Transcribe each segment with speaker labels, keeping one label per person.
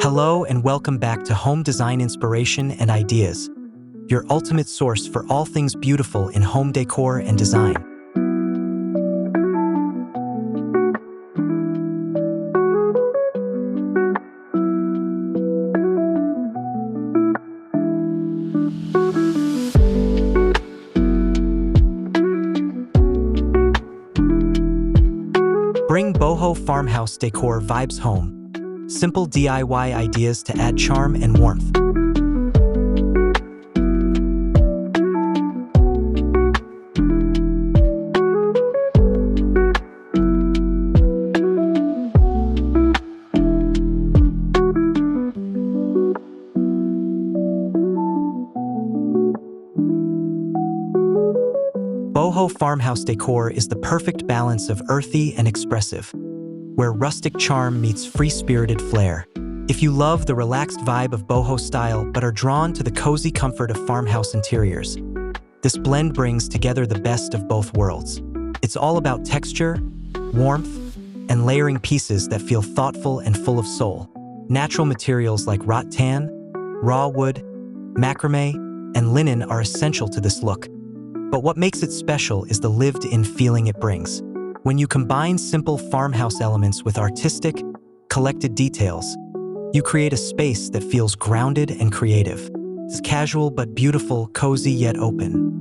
Speaker 1: Hello and welcome back to Home Design Inspiration and Ideas, your ultimate source for all things beautiful in home decor and design. Bring Boho Farmhouse Decor vibes home. Simple DIY ideas to add charm and warmth. Boho Farmhouse Decor is the perfect balance of earthy and expressive, where rustic charm meets free-spirited flair. If you love the relaxed vibe of boho style but are drawn to the cozy comfort of farmhouse interiors, this blend brings together the best of both worlds. It's all about texture, warmth, and layering pieces that feel thoughtful and full of soul. Natural materials like rattan, raw wood, macrame, and linen are essential to this look. But what makes it special is the lived-in feeling it brings. When you combine simple farmhouse elements with artistic, collected details, you create a space that feels grounded and creative. It's casual but beautiful, cozy yet open.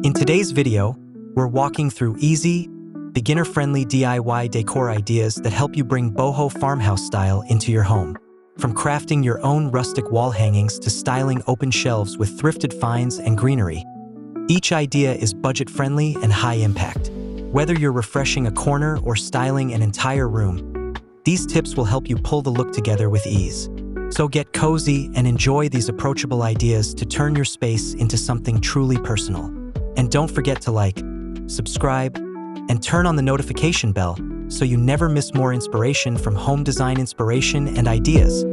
Speaker 1: In today's video, we're walking through easy, beginner-friendly DIY decor ideas that help you bring boho farmhouse style into your home. From crafting your own rustic wall hangings to styling open shelves with thrifted finds and greenery, each idea is budget-friendly and high-impact. Whether you're refreshing a corner or styling an entire room, these tips will help you pull the look together with ease. So get cozy and enjoy these approachable ideas to turn your space into something truly personal. And don't forget to like, subscribe, and turn on the notification bell so you never miss more inspiration from home design inspiration and ideas.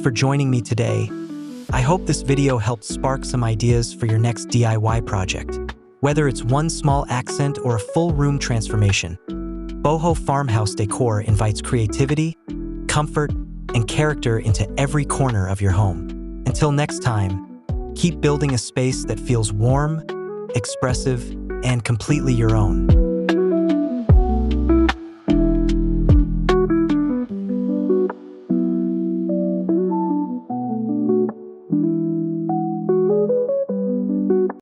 Speaker 1: for joining me today. I hope this video helped spark some ideas for your next DIY project. Whether it's one small accent or a full room transformation, Boho Farmhouse Decor invites creativity, comfort, and character into every corner of your home. Until next time, keep building a space that feels warm, expressive, and completely your own.